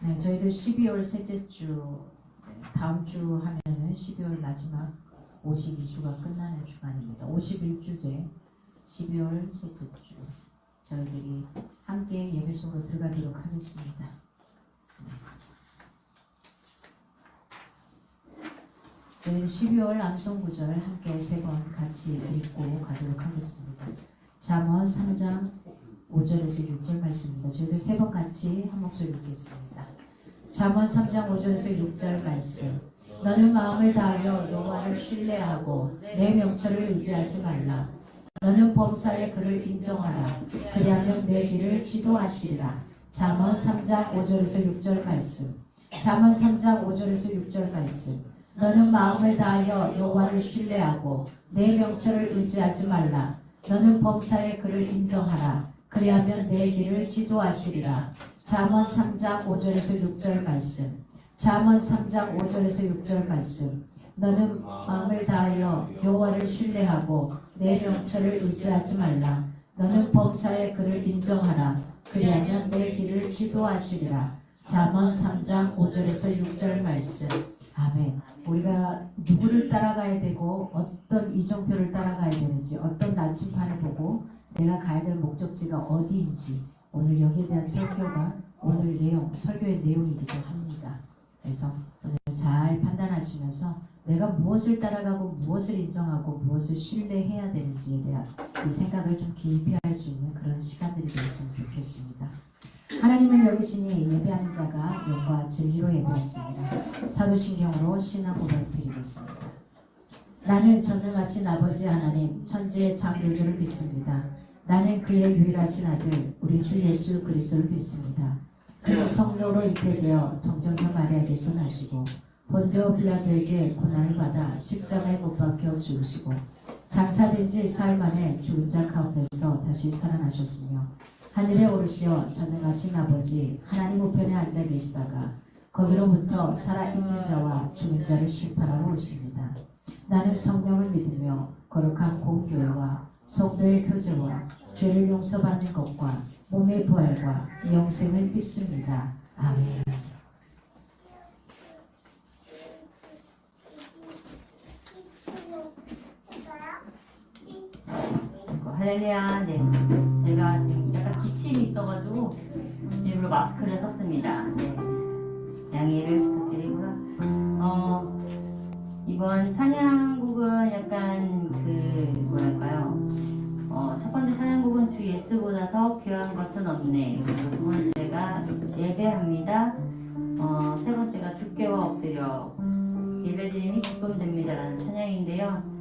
네, 저희들 12월 셋째 주, 다음 주 하면은 12월 마지막 52주가 끝나는 주간입니다. 51주제 12월 셋째 주 저희들이 함께 예배 속으로 들어가도록 하겠습니다. 저희 12월 암송 구절 함께 3번 같이 읽고 가도록 하겠습니다. 잠언 3장 5절에서 6절 말씀입니다. 저희들 3번 같이 한 목소리 읽겠습니다. 잠언 3장 5절에서 6절 말씀. 너는 마음을 다하여 여호와를 신뢰하고 내 명철을 의지하지 말라. 너는 범사의 그를 인정하라. 그리하면 내 길을 지도하시리라. 잠언 3장 5절에서 6절 말씀. 잠언 3장 5절에서 6절 말씀. 너는 마음을 다하여 여호와를 신뢰하고 내 명철을 의지하지 말라. 너는 범사의 그를 인정하라. 그리하면 내 길을 지도하시리라. 잠언 3장 5절에서 6절 말씀. 잠언 3장 5절에서 6절 말씀. 너는 마음을 다하여 여호와를 신뢰하고 내 명철을 의지하지 말라. 너는 범사의 그를 인정하라. 그리하면 내 길을 지도하시리라. 잠언 3장 5절에서 6절 말씀. 아멘. 우리가 누구를 따라가야 되고 어떤 이정표를 따라가야 되는지, 어떤 나침판을 보고 내가 가야 될 목적지가 어디인지, 오늘 여기에 대한 설교가 오늘 설교의 내용이기도 합니다. 그래서 오늘 잘 판단하시면서 내가 무엇을 따라가고 무엇을 인정하고 무엇을 신뢰해야 되는지에 대한 이 생각을 좀 깊이 할 수 있는 그런 시간들이 되었으면 좋겠습니다. 하나님을 여기시니 예배하는 자가 영과 진리로 예배할지니라. 사도신경으로 신앙 고백 드리겠습니다. 나는 전능하신 아버지 하나님 천지의 창조주를 믿습니다. 나는 그의 유일하신 아들 우리 주 예수 그리스도를 믿습니다. 그는 성령으로 잉태되어 동정녀 마리아에게서 나시고 본디오 빌라도에게 고난을 받아 십자가에 못 박혀 죽으시고 장사된 지 사흘 만에 죽은 자 가운데서 다시 살아나셨으며 하늘에 오르시어 전능하신 아버지 하나님 우편에 앉아 계시다가 거기로부터 살아있는 자와 죽은 자를 심판하러 오십니다. 나는 성령을 믿으며 거룩한 공교회와 성도의 교제와 죄를 용서받는 것과 몸의 부활과 영생을 믿습니다. 아멘. 할렐루야. 네, 제가 지금 약간 기침이 있어가지고 일부러 마스크를 썼습니다. 네, 양해를 부탁드리고요. 이번 찬양곡은 약간 뭐랄까요? 첫 번째 찬양곡은 주 예수보다 더 귀한 것은 없네. 그리고 두 번째가 예배합니다. 세 번째가 주께와 엎드려 예배드림이 기쁨됩니다라는 찬양인데요.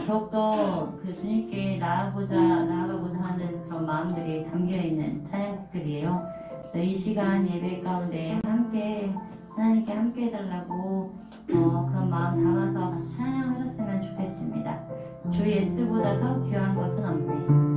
더욱더 그 주님께 나아가고자 하는 그런 마음들이 담겨있는 찬양곡들이에요. 이 시간 예배 가운데 함께 하나님께 함께 해달라고 그런 마음 담아서 같이 찬양하셨으면 좋겠습니다. 주 예수보다 더 귀한 것은 없네.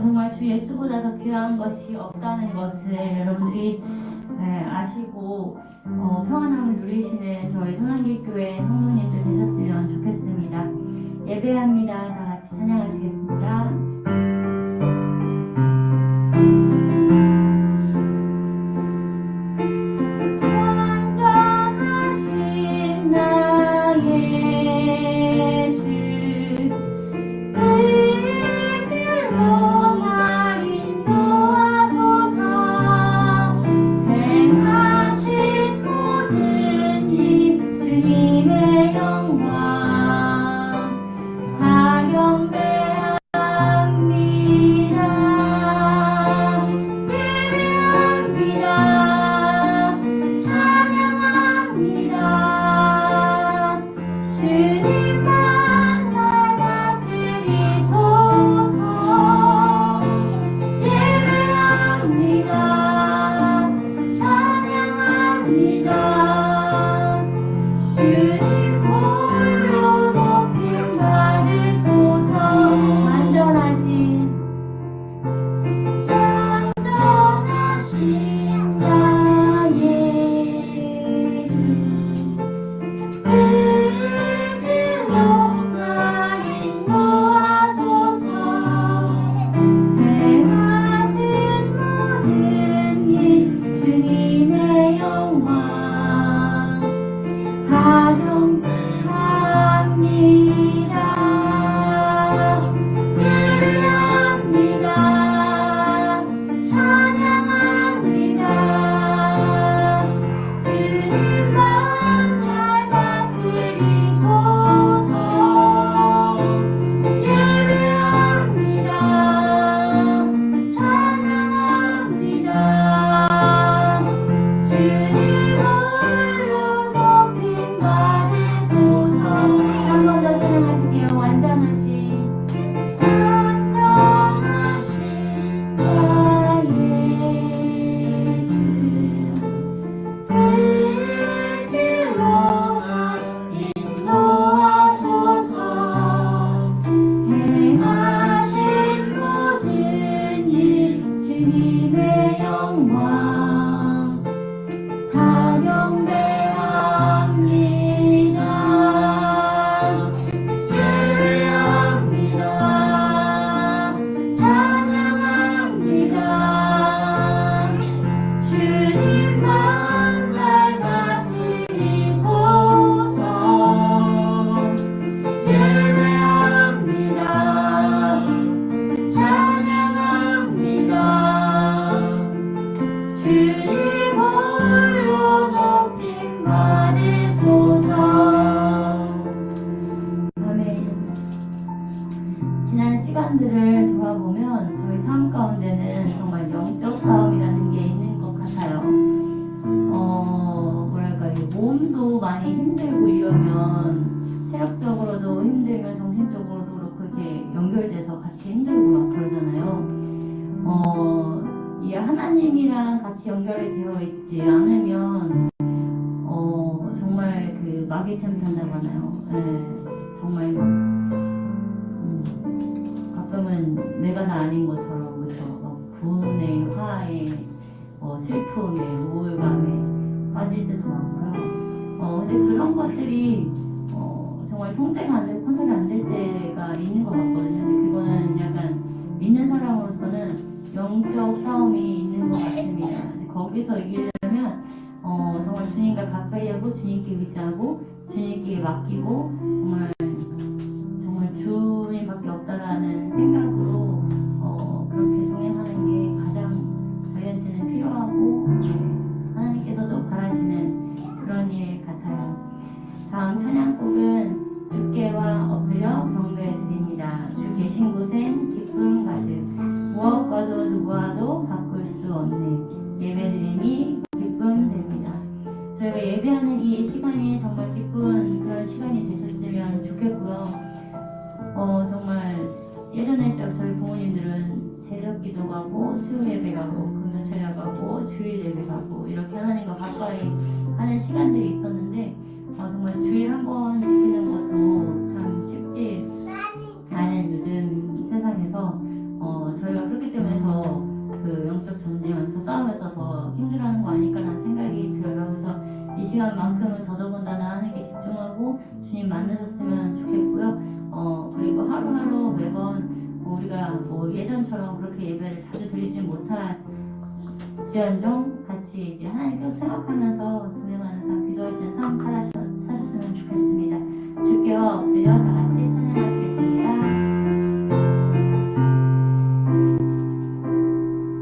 정말 주 예수보다 더 귀한 것이 없다는 것을 여러분들이 아시고 평안함을 누리시는 저희 선한길교회 성도님들 되셨으면 좋겠습니다. 예배합니다. 다 같이 찬양하시겠습니다. 다 경배합니다. 힘들고 이러면 체력적으로도 힘들면 정신적으로도 그렇고 이렇게 연결돼서 같이 힘들고 막 그러잖아요. 이 하나님이랑 같이 연결이 되어 있지 않으면 정말 그 마귀 템탄다고 하나요? 정말 막 가끔은 내가 나 아닌 것처럼 그쵸? 막 분에 화에 슬픔에 우울감에 빠질 때도 많고요. 근데 그런 것들이 정말 통제가 안 되고 컨트롤이 안 될 때가 있는 것 같거든요. 근데 그거는 약간 믿는 사람으로서는 영적 싸움이 있는 것 같습니다. 거기서 이기려면 정말 주님과 가까이 하고 주님께 의지하고 주님께 맡기고 정말 주님밖에 없다라는 생각으로 그렇게 동행하는 게 가장 저희한테는 필요하고 하나님께서도 바라시는 그런 일 같아요. 다음 찬양곡은 주께와 엎드려 경배드립니다. 주 계신 곳엔 기쁨 가득 무엇과도 누구와도 바꿀 수 없네. 예배드림이 기쁨 됩니다. 저희가 예배하는 이 시간이 정말 기쁜 그런 시간이 되셨으면 좋겠고요. 정말 예전에 저희 부모님들은 새벽 기도 가고 수요 예배 가고 금요철야 가고 주일 예배 가고 이렇게 하나님과 가까이 하는 시간들이 있었는데 정말 주일 한 번 지키는 것도 참 쉽지 않은 요즘 세상에서 저희가 그렇기 때문에 더 그 영적 전쟁, 영적 싸움에서 더 힘들어하는 거 아닐까라는 생각이 들어요. 그래서 이 시간만큼은 더더군다나 하나님께 집중하고 주님 만나셨으면 좋겠고요. 그리고 하루하루 매번 우리가 뭐 예전처럼 그렇게 예배를 자주 드리지 못할지언정 같이 이제 하나님께 생각하면서 동행하는 삶, 기도하시는 삶 사셨으면 좋겠습니다. 주께와 엎드려 다 같이 찬양하시겠습니다.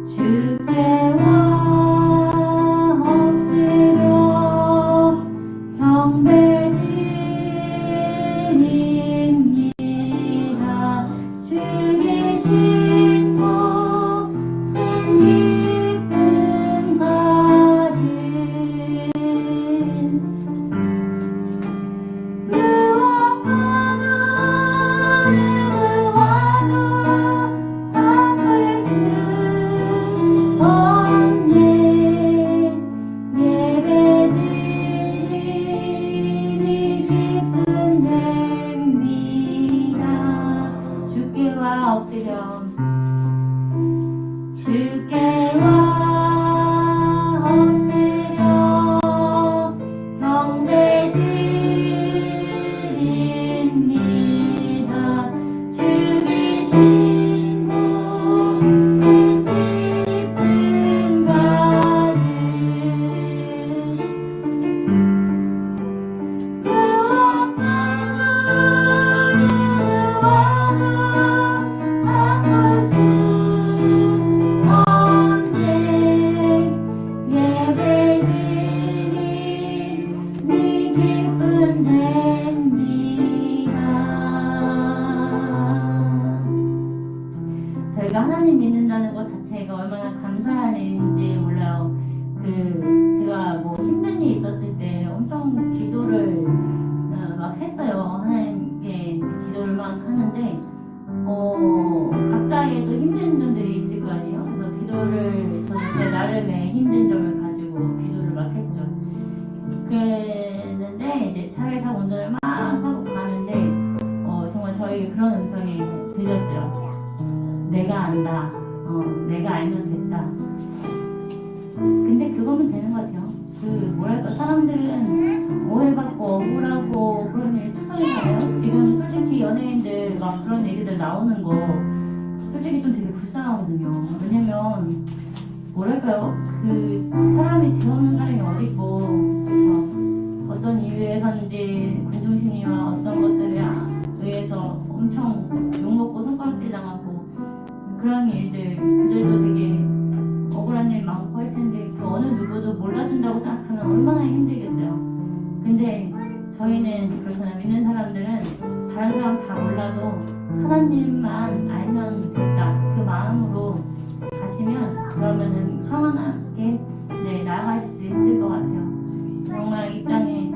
주께와 엎드려 경배드립니다. 주 계신 곳은 기쁨 가득 무엇과도 바꿀 수 없네. 예배드림이 기쁨 됩니다. 주께와 엎드려 주께와 엎드려 경배드립니다. 주 계신 곳은 기쁨 가득 저희가 하나님 믿는다는 것 자체가 얼마나 감사한 일인지 몰라요. 제가 뭐 힘든 일이 있었을 때 엄청 기도를 막 했어요. 하나님께 이제 기도를 막 하는데 각자의 또 힘든 점들이 있을 거 아니에요. 그래서 기도를 저는 제 나름의 힘든 점을 가지고 기도를 막 했죠. 그랬는데 이제 차를 타고 운전을 막 하고 가는데 정말 저희 그런 음성이 들렸어요. 내가 안다. 내가 알면 됐다. 근데 그거면 되는 것 같아요. 뭐랄까 사람들은 오해받고 억울하고 그런 일이 투성이잖아요. 지금 솔직히 연예인들 막 그런 얘기들 나오는 거 솔직히 좀 되게 불쌍하거든요. 왜냐면 뭐랄까요? 사람이 죄 없는 사람이 어딨고 그쵸? 어떤 이유에서인지 군중심리와 어떤 것들에 의해서 엄청 욕먹고 손가락질 당하고 그런 일들 그들도 되게 억울한 일 많고 할 텐데 그 어느 누구도 몰라준다고 생각하면 얼마나 힘들겠어요. 근데 저희는 그렇잖아요. 믿는 사람들은 다른 사람 다 몰라도 하나님만 알면 됐다. 그 마음으로 가시면 그러면은 평안하게 나아가실 수 있을 것 같아요. 정말 이 땅에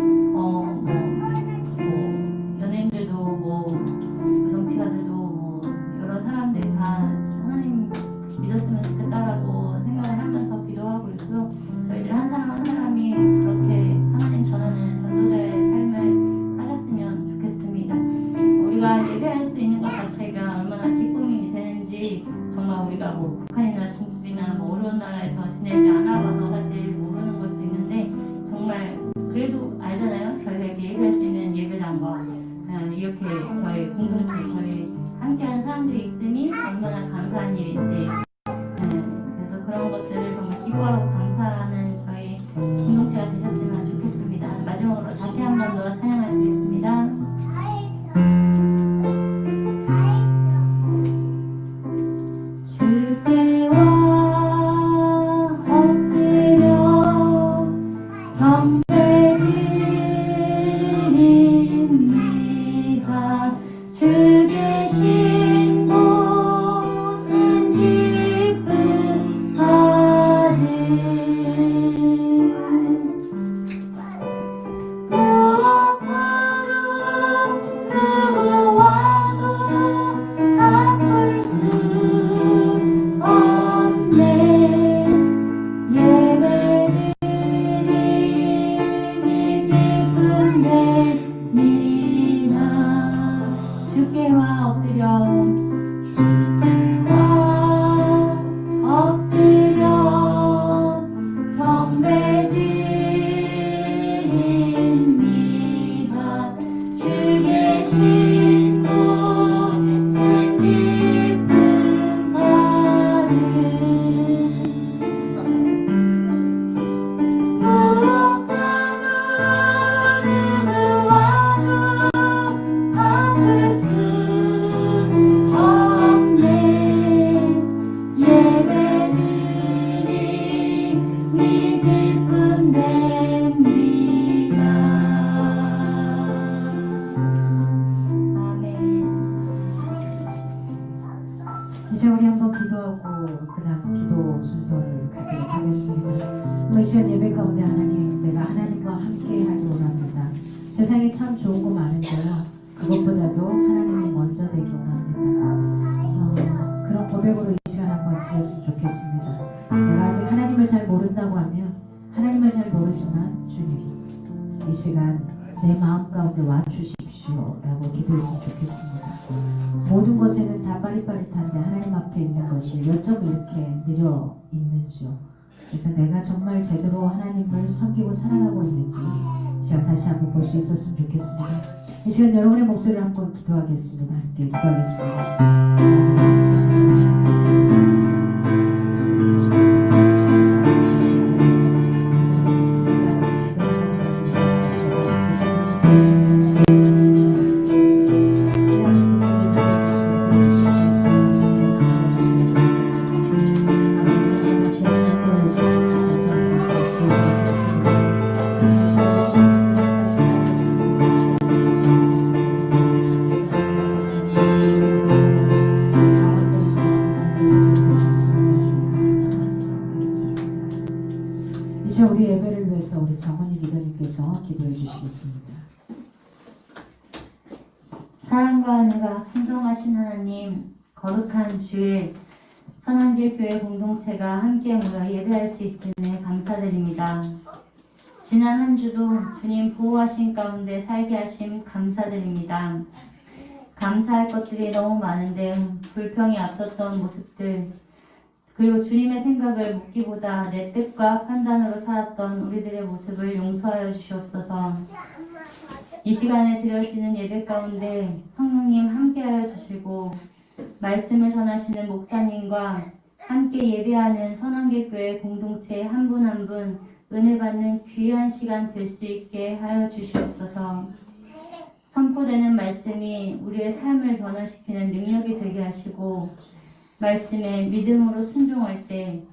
이렇게 저희 공동체, 저희 함께하는 사람들이 있음이 얼마나 감사한 일인지, 그래서 그런 것들을 정말 기뻐하고 감사하는 저희 공동체가 되셨으면 좋겠습니다. 마지막으로 다시 한 번 더 찬양하시겠습니다. 이제 우리 한번 기도하고 그 다음 기도 순서를 갖도록 하겠습니다. 이 시간 예배 가운데 하나님, 내가 하나님과 함께 하기 원합니다. 세상에 참 좋은 거 많은데요, 그것보다도 하나님이 먼저 되기 원합니다. 그런 고백으로 이 시간 한번 드렸으면 좋겠습니다. 내가 아직 하나님을 잘 모른다고 하면, 하나님을 잘 모르지만 주님 이 시간 내 마음 가운데 와주십시오 라고 기도했으면 좋겠습니다. 모든 것에는 다 빠릿빠릿한데 하나님 앞에 있는 것이 여쭤 이렇게 느려 있는지요. 그래서 내가 정말 제대로 하나님을 섬기고 살아가고 있는지 제가 다시 한번 볼 수 있었으면 좋겠습니다. 이 시간 여러분의 목소리를 한번 기도하겠습니다. 함께 기도하겠습니다. 이제 우리 예배를 위해서 우리 정원희 리더님께서 기도해 주시겠습니다. 사랑과 은혜가 풍성하신 하나님, 거룩한 주의 선한길 교회 공동체가 함께 모여 예배할 수 있음에 감사드립니다. 지난 한 주도 주님 보호하신 가운데 살게 하심 감사드립니다. 감사할 것들이 너무 많은데 불평이 앞섰던 모습들, 그리고 주님의 생각을 묻기보다 내 뜻과 판단으로 살았던 우리들의 모습을 용서하여 주시옵소서. 이 시간에 드려지는 예배 가운데 성령님 함께하여 주시고 말씀을 전하시는 목사님과 함께 예배하는 선한길교회 공동체 한 분 한 분 은혜 받는 귀한 시간 될 수 있게 하여 주시옵소서. 선포되는 말씀이 우리의 삶을 변화시키는 능력이 되게 하시고 말씀에 믿음으로 순종할 때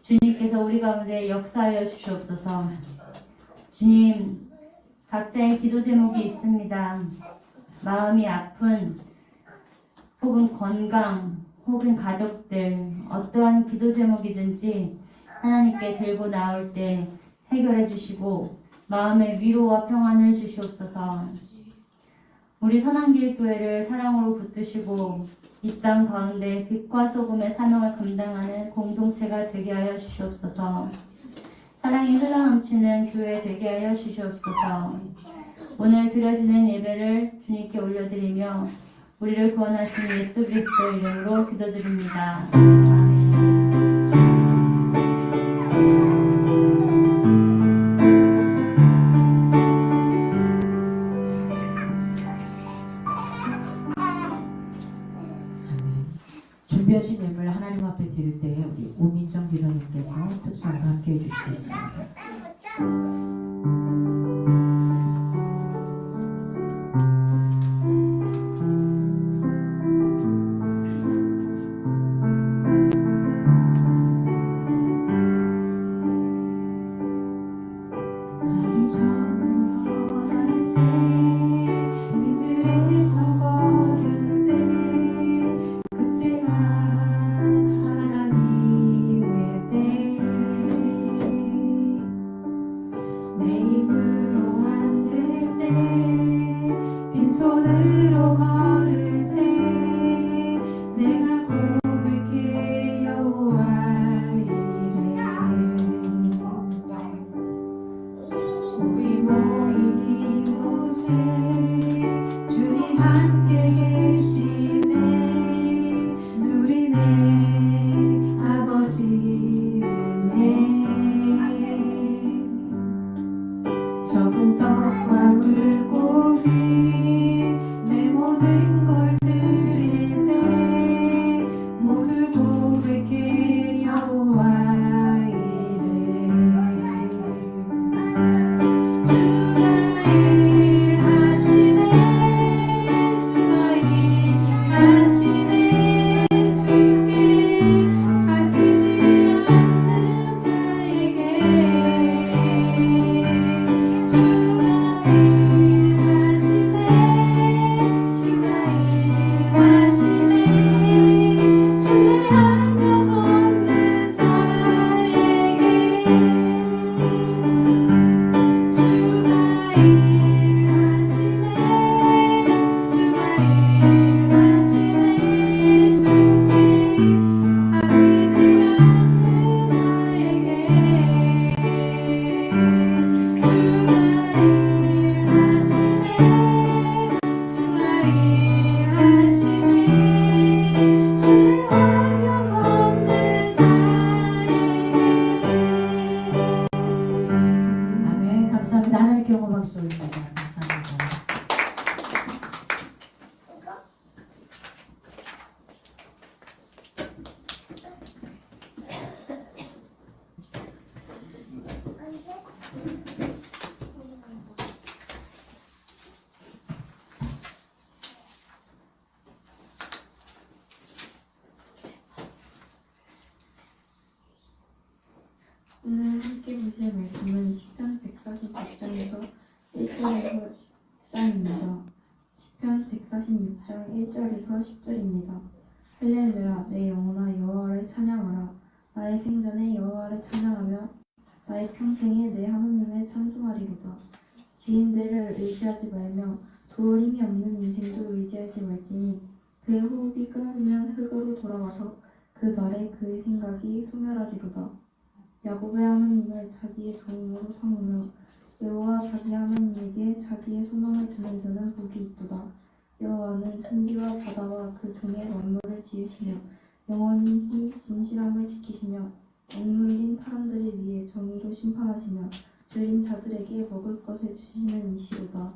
주님께서 우리 가운데 역사하여 주시옵소서. 주님, 각자의 기도 제목이 있습니다. 마음이 아픈 혹은 건강 혹은 가족들 어떠한 기도 제목이든지 하나님께 들고 나올 때 해결해 주시고 마음의 위로와 평안을 주시옵소서. 우리 선한길 교회를 사랑으로 붙드시고 이 땅 가운데 빛과 소금의 사명을 감당하는 공동체가 되게 하여 주시옵소서. 사랑이 흘러넘치는 교회 되게 하여 주시옵소서. 오늘 드려지는 예배를 주님께 올려드리며 우리를 구원하신 예수 그리스도 이름으로 기도드립니다. 앞에 드릴 때 우리 오민정 비서님께서 특성으로 함께 해주시겠습니다. 빈손으로 걸을 때 내가 고백해 여호와 이래 우리 모인 이곳에 주님 함께 계시네 누리네 아버지 은혜 적은 떡과 물고기 내 모든 걸 드릴 때 모두 고백해 여호와 이래 주가 일하시네 주가 일하시네 주께 아끼지 않는 자에게 감사합니다. 하나님 경호 박수 올립니다. 감사합니다. 오늘 함께 보실 말씀은 시편 146장에서 1절에서 10장입니다. 시편 146장 1절에서 10절입니다. 할렐루야 내 영혼아 여호와를 찬양하라. 나의 생전에 여호와를 찬양하며 나의 평생에 내 하나님을 찬송하리로다. 개인들을 의지하지 말며 도울 힘이 없는 인생도 의지하지 말지니 그의 호흡이 끊어지면 흙으로 돌아와서 그 날에 그의 생각이 소멸하리로다. 야곱의 하나님을 자기의 도움으로 삼으며 여호와 자기 하나님에게 자기의 소망을 두는 자는 복이 있도다. 여호와는 천지와 바다와 그 종의 만물을 지으시며 영원히 진실함을 지키시며 억눌린 사람들을 위해 정의로 심판하시며 줄인 자들에게 먹을 것을 주시는 이시로다.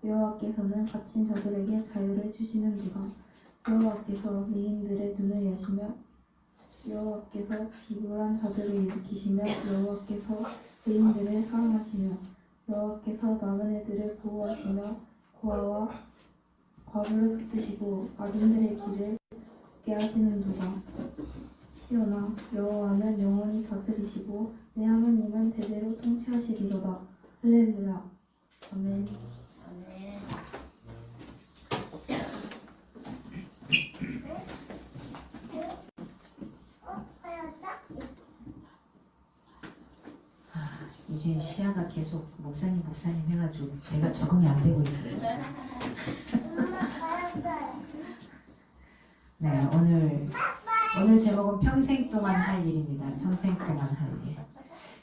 여호와께서는 갇힌 자들에게 자유를 주시는도다. 여호와께서 미인들의 눈을 여시며 여호와께서 비굴한 자들을 일으키시며 여호와께서 의인들을 사랑하시며 여호와께서 나그네들을 보호하시며 고아와 과부를 붙드시고 악인들의 길을 걷게 하시는도다. 시온아 여호와는 영원히 다스리시고 내 하나님은 대대로 통치하시리로다. 할렐루야. 아멘. 이제 시야가 계속 목사님 해가지고 제가 적응이 안 되고 있어요. 네, 오늘 제목은 평생 동안 할 일입니다. 평생 동안 할 일.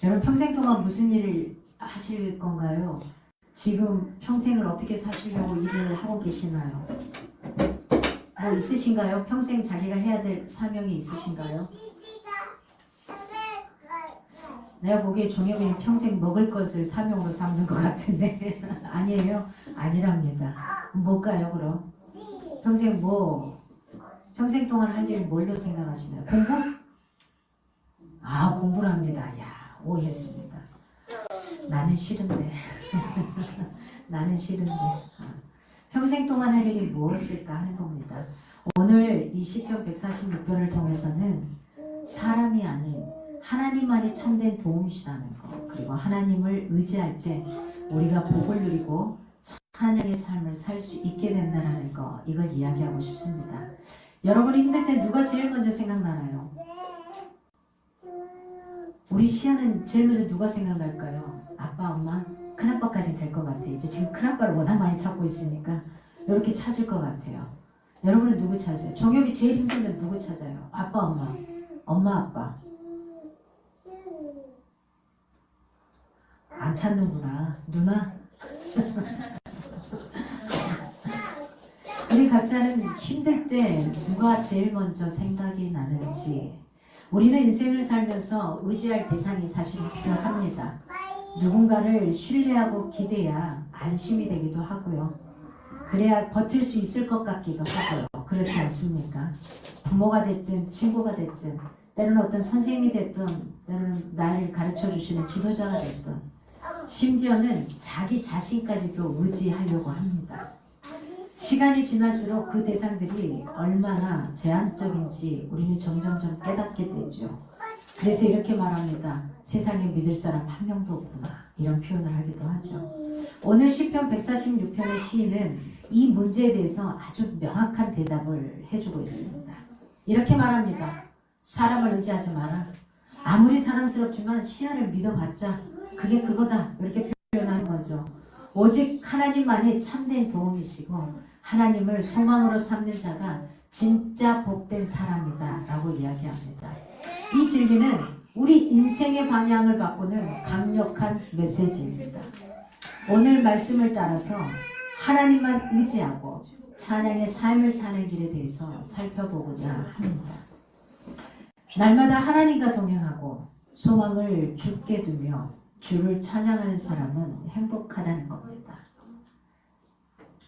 여러분 평생 동안 무슨 일을 하실 건가요? 지금 평생을 어떻게 사시려고 일을 하고 계시나요? 뭐 있으신가요? 평생 자기가 해야 될 사명이 있으신가요? 내가 보기에 종엽이는 평생 먹을 것을 사명으로 삼는 것 같은데 아니에요? 아니랍니다. 뭘까요 그럼? 평생 동안 할 일을 뭘로 생각하시나요? 공부? 공부를 합니다. 오했습니다. 나는 싫은데. 나는 싫은데. 평생 동안 할 일이 무엇일까 하는 겁니다. 오늘 이 시편 146편을 통해서는 사람이 아닌 하나님만이 참된 도움이시다는 것, 그리고 하나님을 의지할 때 우리가 복을 누리고 찬양의 삶을 살 수 있게 된다는 것, 이걸 이야기하고 싶습니다. 여러분이 힘들 때 누가 제일 먼저 생각나나요? 우리 시아는 제일 먼저 누가 생각날까요? 아빠, 엄마? 큰아빠까지 될 것 같아요. 이제 지금 큰아빠를 워낙 많이 찾고 있으니까 이렇게 찾을 것 같아요. 여러분은 누구 찾아요? 정엽이 제일 힘들면 누구 찾아요? 아빠, 엄마? 엄마, 아빠? 안 찾는구나. 누나? 우리 각자는 힘들 때 누가 제일 먼저 생각이 나는지, 우리는 인생을 살면서 의지할 대상이 사실 필요합니다. 누군가를 신뢰하고 기대야 안심이 되기도 하고요. 그래야 버틸 수 있을 것 같기도 하고요. 그렇지 않습니까? 부모가 됐든 친구가 됐든 때로는 어떤 선생님이 됐든 때로는 날 가르쳐 주시는 지도자가 됐든 심지어는 자기 자신까지도 의지하려고 합니다. 시간이 지날수록 그 대상들이 얼마나 제한적인지 우리는 점점점 깨닫게 되죠. 그래서 이렇게 말합니다. 세상에 믿을 사람 한 명도 없구나. 이런 표현을 하기도 하죠. 오늘 시편 146편의 시인은 이 문제에 대해서 아주 명확한 대답을 해주고 있습니다. 이렇게 말합니다. 사람을 의지하지 마라. 아무리 사랑스럽지만 시야를 믿어봤자 그게 그거다. 이렇게 표현하는 거죠. 오직 하나님만이 참된 도움이시고 하나님을 소망으로 삼는 자가 진짜 복된 사람이다 라고 이야기합니다. 이 진리는 우리 인생의 방향을 바꾸는 강력한 메시지입니다. 오늘 말씀을 따라서 하나님만 의지하고 찬양의 삶을 사는 길에 대해서 살펴보고자 합니다. 날마다 하나님과 동행하고 소망을 주께 두며 주를 찬양하는 사람은 행복하다는 겁니다.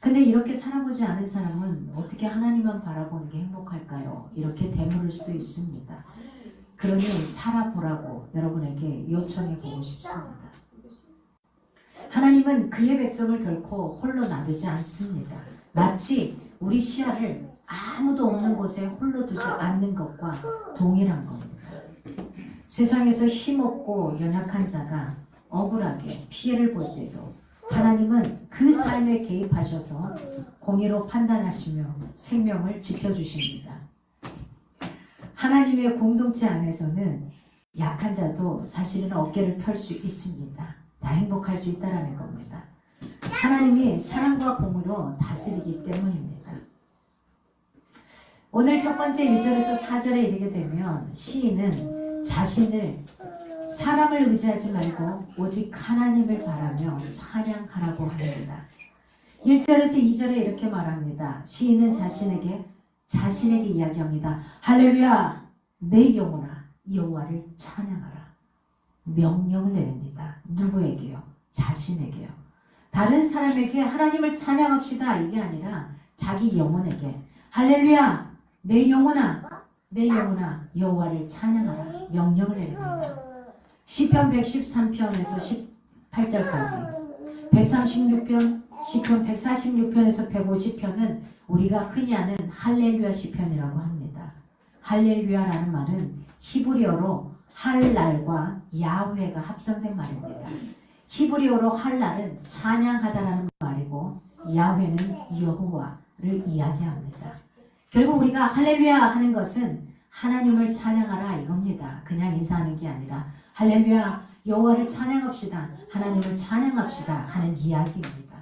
근데 이렇게 살아보지 않은 사람은 어떻게 하나님만 바라보는 게 행복할까요? 이렇게 되물을 수도 있습니다. 그러니 살아보라고 여러분에게 요청해 보고 싶습니다. 하나님은 그의 백성을 결코 홀로 놔두지 않습니다. 마치 우리 시야를 아무도 없는 곳에 홀로 두지 않는 것과 동일한 겁니다. 세상에서 힘없고 연약한 자가 억울하게 피해를 볼 때도 하나님은 그 삶에 개입하셔서 공의로 판단하시며 생명을 지켜주십니다. 하나님의 공동체 안에서는 약한 자도 사실은 어깨를 펼 수 있습니다. 다 행복할 수 있다는 겁니다. 하나님이 사랑과 공의로 다스리기 때문입니다. 오늘 첫 번째 1절에서 4절에 이르게 되면 시인은 자신을 사람을 의지하지 말고 오직 하나님을 바라며 찬양하라고 합니다. 1절에서 2절에 이렇게 말합니다. 시인은 자신에게 이야기합니다. 할렐루야, 내 영혼아 여호와를 찬양하라. 명령을 내립니다. 누구에게요? 자신에게요. 다른 사람에게 하나님을 찬양합시다 이게 아니라 자기 영혼에게 할렐루야, 내 영혼아 여호와를 찬양하라. 명령을 내립니다. 시편 113편에서 18절까지 136편, 시편 146편에서 150편은 우리가 흔히 아는 할렐루야 시편이라고 합니다. 할렐루야라는 말은 히브리어로 할랄과 야훼가 합성된 말입니다. 히브리어로 할랄은 찬양하다라는 말이고 야훼는 여호와를 이야기합니다. 결국 우리가 할렐루야 하는 것은 하나님을 찬양하라 이겁니다. 그냥 인사하는 게 아니라 할렐루야 여호와를 찬양합시다. 하나님을 찬양합시다 하는 이야기입니다.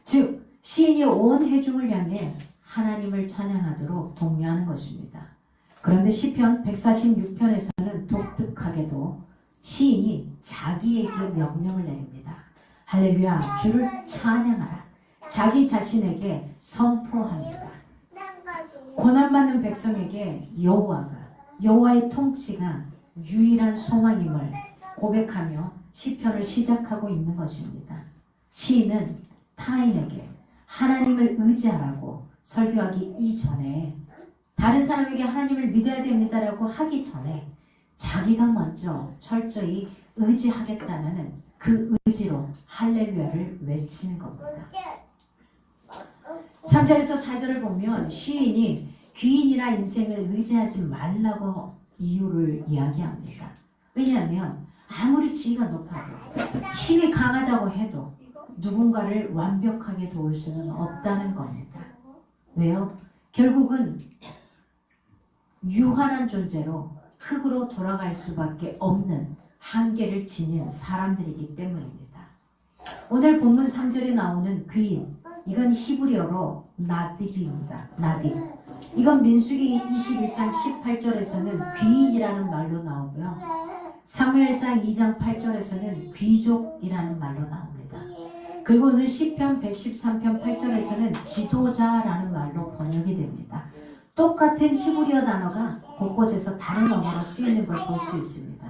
즉 시인이 온 회중을 향해 하나님을 찬양하도록 독려하는 것입니다. 그런데 시편 146편에서는 독특하게도 시인이 자기에게 명령을 내립니다. 할렐루야 주를 찬양하라. 자기 자신에게 선포합니다. 고난받는 백성에게 여호와의 통치가 유일한 소망임을 고백하며 시편을 시작하고 있는 것입니다. 시인은 타인에게 하나님을 의지하라고 설교하기 이전에 다른 사람에게 하나님을 믿어야 됩니다라고 하기 전에 자기가 먼저 철저히 의지하겠다는 그 의지로 할렐루야를 외치는 겁니다. 3절에서 4절을 보면 시인이 귀인이나 인생을 의지하지 말라고 이유를 이야기합니다. 왜냐하면 아무리 지위가 높아도 힘이 강하다고 해도 누군가를 완벽하게 도울 수는 없다는 겁니다. 왜요? 결국은 유한한 존재로 흙으로 돌아갈 수밖에 없는 한계를 지닌 사람들이기 때문입니다. 오늘 본문 3절에 나오는 귀인, 이건 히브리어로 나디비입니다. 나디. 이건 민수기 21장 18절에서는 귀인이라는 말로 나오고요. 사무엘상 2장 8절에서는 귀족이라는 말로 나옵니다. 그리고 오늘 시편 113편 8절에서는 지도자라는 말로 번역이 됩니다. 똑같은 히브리어 단어가 곳곳에서 다른 언어로 쓰이는 걸 볼 수 있습니다.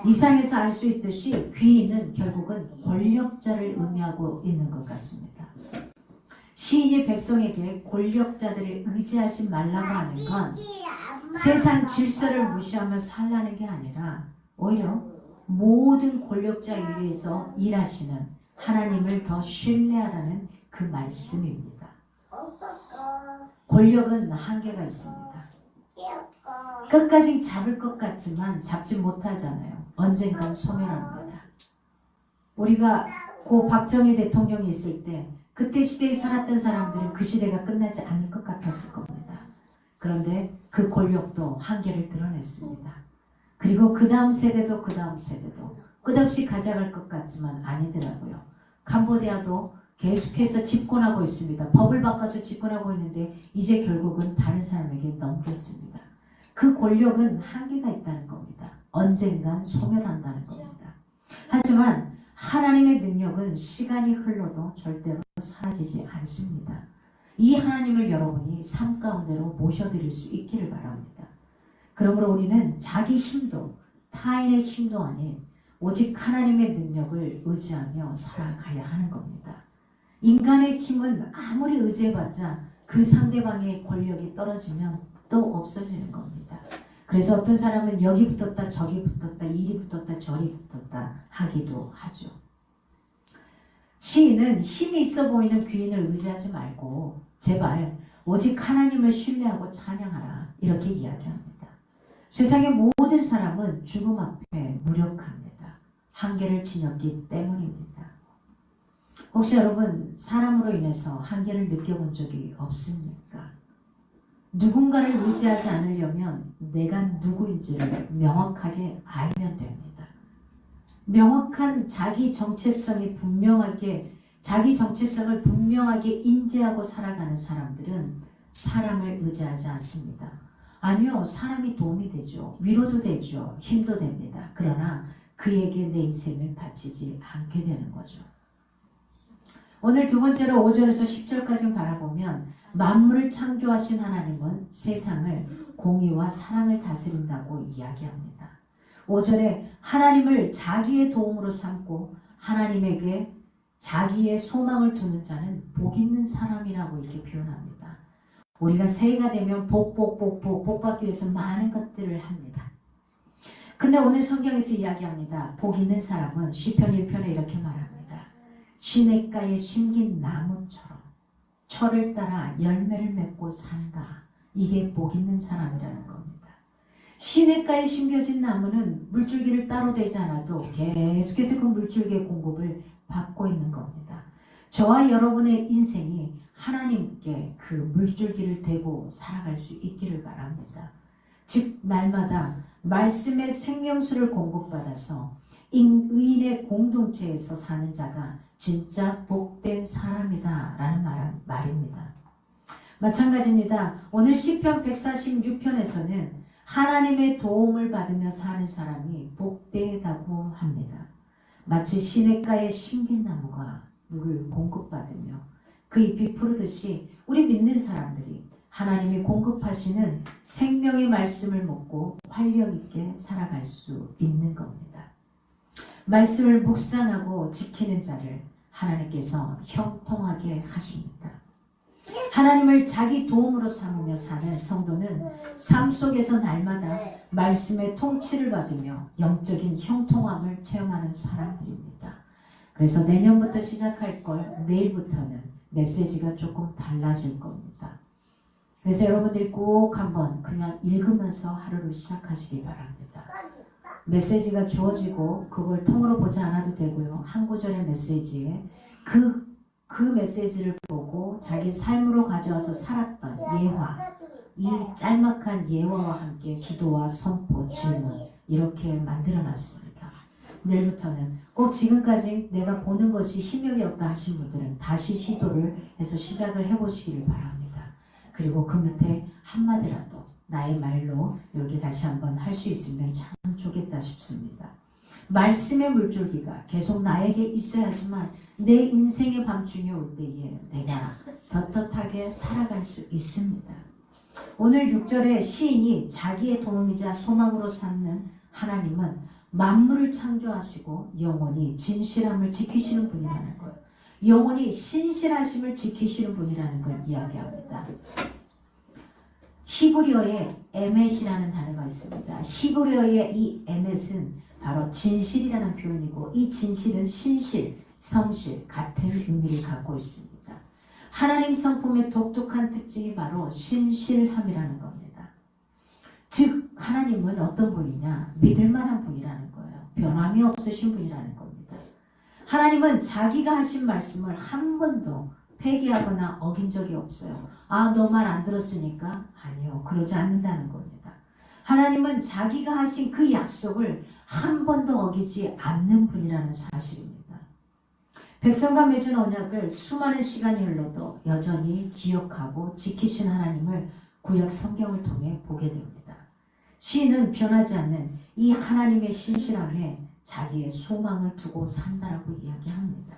이상에서 알 수 있듯이 귀인은 결국은 권력자를 의미하고 있는 것 같습니다. 시인이 백성에게 권력자들을 의지하지 말라고 하는 건 세상 질서를 무시하며 살라는 게 아니라 오히려 모든 권력자 위에서 일하시는 하나님을 더 신뢰하라는 그 말씀입니다. 권력은 한계가 있습니다. 끝까지 잡을 것 같지만 잡지 못하잖아요. 언젠간 소멸합니다. 우리가 고 박정희 대통령이 있을 때 그때 시대에 살았던 사람들은 그 시대가 끝나지 않을 것 같았을 겁니다. 그런데 그 권력도 한계를 드러냈습니다. 그리고 그 다음 세대도 끝없이 가져갈 것 같지만 아니더라고요. 캄보디아도 계속해서 집권하고 있습니다. 법을 바꿔서 집권하고 있는데 이제 결국은 다른 사람에게 넘겼습니다. 그 권력은 한계가 있다는 겁니다. 언젠간 소멸한다는 겁니다. 하지만 하나님의 능력은 시간이 흘러도 절대로 사라지지 않습니다. 이 하나님을 여러분이 삶 가운데로 모셔드릴 수 있기를 바랍니다. 그러므로 우리는 자기 힘도 타인의 힘도 아닌 오직 하나님의 능력을 의지하며 살아가야 하는 겁니다. 인간의 힘은 아무리 의지해봤자 그 상대방의 권력이 떨어지면 또 없어지는 겁니다. 그래서 어떤 사람은 여기 붙었다 저기 붙었다 이리 붙었다 저리 붙었다 하기도 하죠. 시인은 힘이 있어 보이는 귀인을 의지하지 말고 제발 오직 하나님을 신뢰하고 찬양하라 이렇게 이야기합니다. 세상의 모든 사람은 죽음 앞에 무력합니다. 한계를 지녔기 때문입니다. 혹시 여러분 사람으로 인해서 한계를 느껴본 적이 없습니까? 누군가를 의지하지 않으려면 내가 누구인지를 명확하게 알면 됩니다. 명확한 자기 정체성을 분명하게 인지하고 살아가는 사람들은 사람을 의지하지 않습니다. 아니요, 사람이 도움이 되죠. 위로도 되죠. 힘도 됩니다. 그러나 그에게 내 인생을 바치지 않게 되는 거죠. 오늘 두 번째로 5절에서 10절까지 바라보면 만물을 창조하신 하나님은 세상을 공의와 사랑을 다스린다고 이야기합니다. 5절에 하나님을 자기의 도움으로 삼고 하나님에게 자기의 소망을 두는 자는 복 있는 사람이라고 이렇게 표현합니다. 우리가 새해가 되면 복 받기 위해서 많은 것들을 합니다. 근데 오늘 성경에서 이야기합니다. 복 있는 사람은 시편 1편에 이렇게 말합니다. 시냇가에 심긴 나무처럼 철을 따라 열매를 맺고 산다. 이게 복 있는 사람이라는 겁니다. 시냇가에 심겨진 나무는 물줄기를 따로 대지 않아도 계속해서 그 물줄기의 공급을 받고 있는 겁니다. 저와 여러분의 인생이 하나님께 그 물줄기를 대고 살아갈 수 있기를 바랍니다. 즉 날마다 말씀의 생명수를 공급받아서 의인의 공동체에서 사는 자가 진짜 복된 사람이다 라는 말입니다. 마찬가지입니다. 오늘 시편 146편에서는 하나님의 도움을 받으며 사는 사람이 복되다고 합니다. 마치 시냇가에 심긴 나무가 물을 공급받으며 그 잎이 푸르듯이 우리 믿는 사람들이 하나님이 공급하시는 생명의 말씀을 먹고 활력 있게 살아갈 수 있는 겁니다. 말씀을 묵상하고 지키는 자를 하나님께서 형통하게 하십니다. 하나님을 자기 도움으로 삼으며 사는 성도는 삶 속에서 날마다 말씀의 통치를 받으며 영적인 형통함을 체험하는 사람들입니다. 그래서 내년부터 시작할 걸 내일부터는 메시지가 조금 달라질 겁니다. 그래서 여러분들이 꼭 한번 그냥 읽으면서 하루를 시작하시기 바랍니다. 메시지가 주어지고 그걸 통으로 보지 않아도 되고요. 한 구절의 메시지에 그 메시지를 보고 자기 삶으로 가져와서 살았던 예화, 이 짤막한 예화와 함께 기도와 선포, 질문 이렇게 만들어놨습니다. 내일부터는 꼭 지금까지 내가 보는 것이 힘이 없다 하신 분들은 다시 시도를 해서 시작을 해보시기를 바랍니다. 그리고 그 밑에 한마디라도 나의 말로 여기 다시 한번 할 수 있으면 참 좋겠다 싶습니다. 말씀의 물줄기가 계속 나에게 있어야지만 내 인생의 밤중에 올 때에 내가 떳떳하게 살아갈 수 있습니다. 오늘 6절에 시인이 자기의 도움이자 소망으로 삼는 하나님은 만물을 창조하시고 영원히 진실함을 지키시는 분이라는 것, 영원히 신실하심을 지키시는 분이라는 걸 이야기합니다. 히브리어에 에멧이라는 단어가 있습니다. 히브리어의 이 에멧은 바로 진실이라는 표현이고 이 진실은 신실, 성실 같은 의미를 갖고 있습니다. 하나님 성품의 독특한 특징이 바로 신실함이라는 겁니다. 즉 하나님은 어떤 분이냐? 믿을 만한 분이라는 거예요. 변함이 없으신 분이라는 겁니다. 하나님은 자기가 하신 말씀을 한 번도 폐기하거나 어긴 적이 없어요. 아, 너 말 안 들었으니까? 아니요. 그러지 않는다는 겁니다. 하나님은 자기가 하신 그 약속을 한 번도 어기지 않는 분이라는 사실입니다. 백성과 맺은 언약을 수많은 시간이 흘러도 여전히 기억하고 지키신 하나님을 구약 성경을 통해 보게 됩니다. 시인은 변하지 않는 이 하나님의 신실함에 자기의 소망을 두고 산다라고 이야기합니다.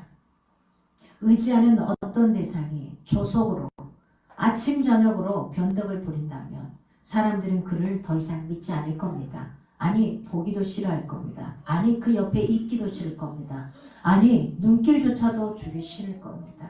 의지하는 어떤 대상이 조속으로 아침 저녁으로 변덕을 부린다면 사람들은 그를 더 이상 믿지 않을 겁니다. 아니 보기도 싫어할 겁니다. 아니 그 옆에 있기도 싫을 겁니다. 아니 눈길조차도 주기 싫을 겁니다.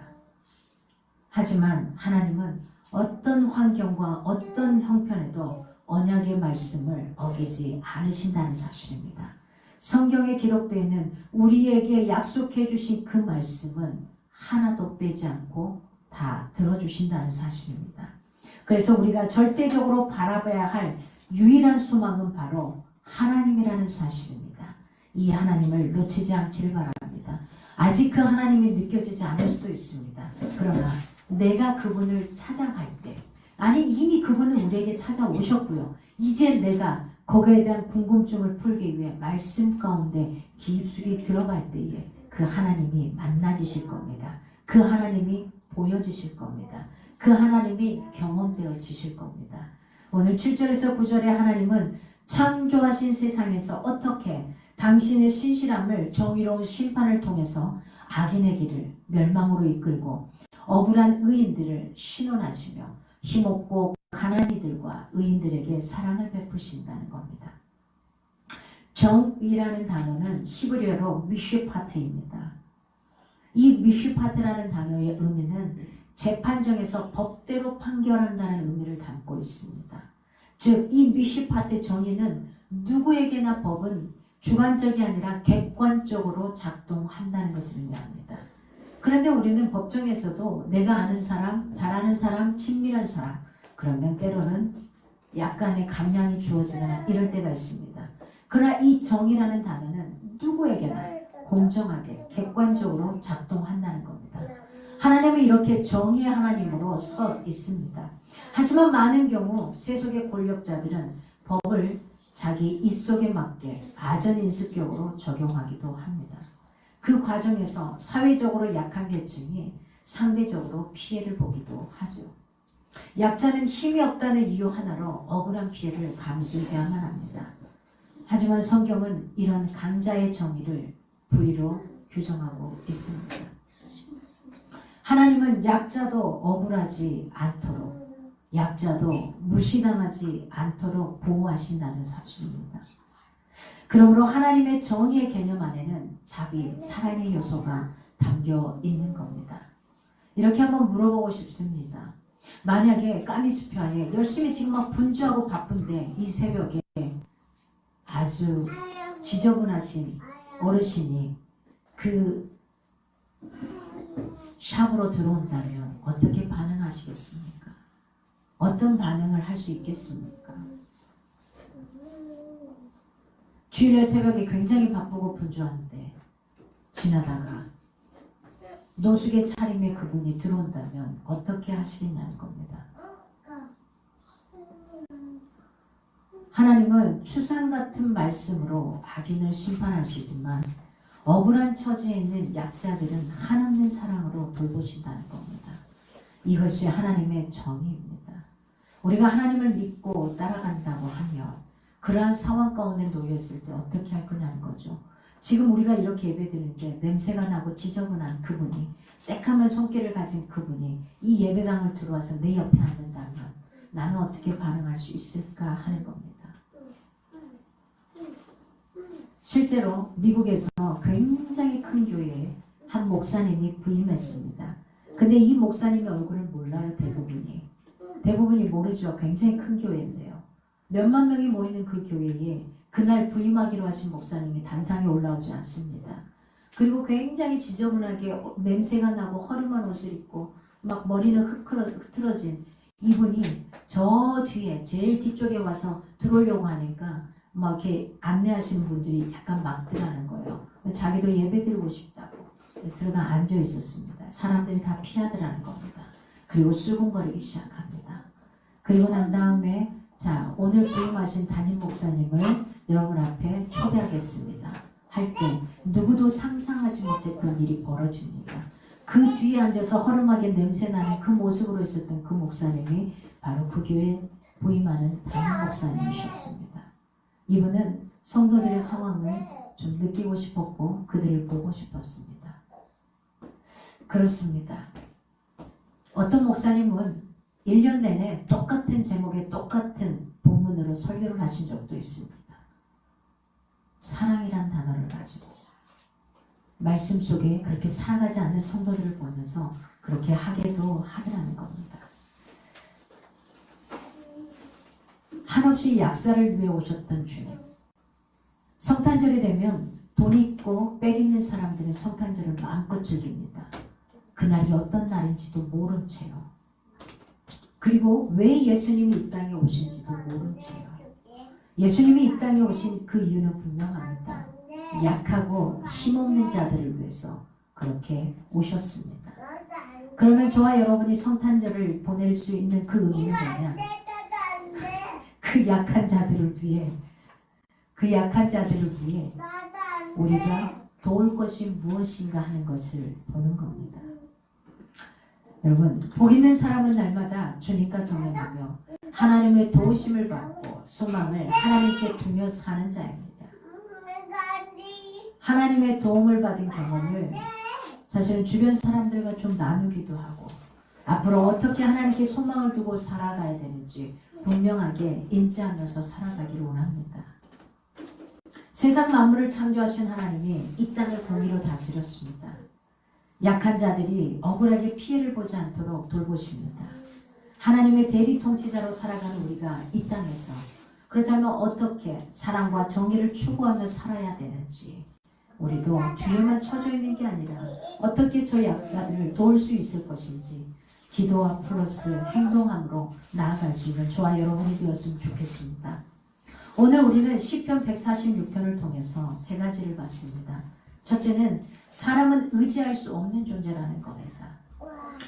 하지만 하나님은 어떤 환경과 어떤 형편에도 언약의 말씀을 어기지 않으신다는 사실입니다. 성경에 기록되어 있는 우리에게 약속해 주신 그 말씀은 하나도 빼지 않고 다 들어주신다는 사실입니다. 그래서 우리가 절대적으로 바라봐야 할 유일한 소망은 바로 하나님이라는 사실입니다. 이 하나님을 놓치지 않기를 바랍니다. 아직 그 하나님이 느껴지지 않을 수도 있습니다. 그러나 내가 그분을 찾아갈 때, 아니 이미 그분은 우리에게 찾아오셨고요. 이제 내가 거기에 대한 궁금증을 풀기 위해 말씀 가운데 깊숙이 들어갈 때에 그 하나님이 만나지실 겁니다. 그 하나님이 보여지실 겁니다. 그 하나님이 경험되어지실 겁니다. 오늘 7절에서 9절의 하나님은 창조하신 세상에서 어떻게 당신의 신실함을 정의로운 심판을 통해서 악인의 길을 멸망으로 이끌고 억울한 의인들을 신원하시며 힘없고 가난한 이들과 의인들에게 사랑을 베푸신다는 겁니다. 정의라는 단어는 히브리어로 미슈파트입니다. 이 미슈파트라는 단어의 의미는 재판정에서 법대로 판결한다는 의미를 담고 있습니다. 즉, 이 미슈파트 정의는 누구에게나 법은 주관적이 아니라 객관적으로 작동한다는 것을 의미합니다. 그런데 우리는 법정에서도 내가 아는 사람, 잘 아는 사람, 친밀한 사람, 그러면 때로는 약간의 감량이 주어지거나 이럴 때가 있습니다. 그러나 이 정의라는 단어는 누구에게나 공정하게 객관적으로 작동한다는 겁니다. 하나님은 이렇게 정의의 하나님으로 서 있습니다. 하지만 많은 경우 세속의 권력자들은 법을 자기 입속에 맞게 아전인수격으로 적용하기도 합니다. 그 과정에서 사회적으로 약한 계층이 상대적으로 피해를 보기도 하죠. 약자는 힘이 없다는 이유 하나로 억울한 피해를 감수해야만 합니다. 하지만 성경은 이런 강자의 정의를 불의로 규정하고 있습니다. 하나님은 약자도 억울하지 않도록, 약자도 무시당하지 않도록 보호하신다는 사실입니다. 그러므로 하나님의 정의의 개념 안에는 자비, 사랑의 요소가 담겨 있는 겁니다. 이렇게 한번 물어보고 싶습니다. 만약에 까미수표에 열심히 지금 막 분주하고 바쁜데 이 새벽에 아주 지저분하신 어르신이 그 샵으로 들어온다면 어떻게 반응하시겠습니까? 어떤 반응을 할 수 있겠습니까? 주일날 새벽에 굉장히 바쁘고 분주한데 지나다가 노숙의 차림에 그분이 들어온다면 어떻게 하시겠냐는 겁니다. 하나님은 추상 같은 말씀으로 악인을 심판하시지만 억울한 처지에 있는 약자들은 한없는 사랑으로 돌보신다는 겁니다. 이것이 하나님의 정의입니다. 우리가 하나님을 믿고 따라간다고 하면 그러한 상황 가운데 놓였을 때 어떻게 할 거냐는 거죠. 지금 우리가 이렇게 예배드리는데 냄새가 나고 지저분한 그분이, 새카만 손길을 가진 그분이 이 예배당을 들어와서 내 옆에 앉는다면 나는 어떻게 반응할 수 있을까 하는 겁니다. 실제로 미국에서 굉장히 큰 교회에 한 목사님이 부임했습니다. 근데 이 목사님의 얼굴을 몰라요, 대부분이 모르죠. 굉장히 큰 교회인데요. 몇만 명이 모이는 그 교회에 그날 부임하기로 하신 목사님이 단상에 올라오지 않습니다. 그리고 굉장히 지저분하게 냄새가 나고 허름한 옷을 입고 막 머리는 흐트러진 이분이 저 뒤에 제일 뒤쪽에 와서 들어오려고 하니까 막 이렇게 안내하시는 분들이 약간 막들하는 거예요. 자기도 예배 드리고 싶다고 들어가 앉아 있었습니다. 사람들이 다 피하더라는 겁니다. 그리고 술렁거리기 시작합니다. 그리고 난 다음에 자, 오늘 부임하신 담임 목사님을 여러분 앞에 초대하겠습니다. 할 때 누구도 상상하지 못했던 일이 벌어집니다. 그 뒤에 앉아서 허름하게 냄새나는 그 모습으로 있었던 그 목사님이 바로 그 교회 부임하는 담임 목사님이셨습니다. 이분은 성도들의 상황을 좀 느끼고 싶었고 그들을 보고 싶었습니다. 그렇습니다. 어떤 목사님은 1년 내내 똑같은 제목의 똑같은 본문으로 설교를 하신 적도 있습니다. 사랑이란 단어를 가지고 말씀 속에 그렇게 살아가지 않는 성도들을 보면서 그렇게 하게도 하더라는 겁니다. 한없이 약사를 위해 오셨던 주님. 성탄절이 되면 돈 있고 빽 있는 사람들은 성탄절을 마음껏 즐깁니다. 그날이 어떤 날인지도 모른 채요. 그리고 왜 예수님이 이 땅에 오신지도 모른 채요. 예수님이 이 땅에 오신 그 이유는 분명합니다. 약하고 힘없는 자들을 위해서 그렇게 오셨습니다. 그러면 저와 여러분이 성탄절을 보낼 수 있는 그 의미는 뭐냐? 그 약한 자들을 위해 우리가 도울 것이 무엇인가 하는 것을 보는 겁니다. 여러분, 복 있는 사람은 날마다 주님과 동행하며 하나님의 도우심을 받고 소망을 하나님께 두며 사는 자입니다. 하나님의 도움을 받은 경험을 사실은 주변 사람들과 좀 나누기도 하고 앞으로 어떻게 하나님께 소망을 두고 살아가야 되는지 분명하게 인지하면서 살아가기를 원합니다. 세상 만물을 창조하신 하나님이 이 땅을 공의로 다스렸습니다. 약한 자들이 억울하게 피해를 보지 않도록 돌보십니다. 하나님의 대리 통치자로 살아가는 우리가 이 땅에서 그렇다면 어떻게 사랑과 정의를 추구하며 살아야 되는지 우리도 뒤에만 처져 있는 게 아니라 어떻게 저 약자들을 도울 수 있을 것인지 기도와 플러스 행동함으로 나아갈 수 있는 저와 여러분이 되었으면 좋겠습니다. 오늘 우리는 시편 146편을 통해서 세 가지를 봤습니다. 첫째는 사람은 의지할 수 없는 존재라는 겁니다.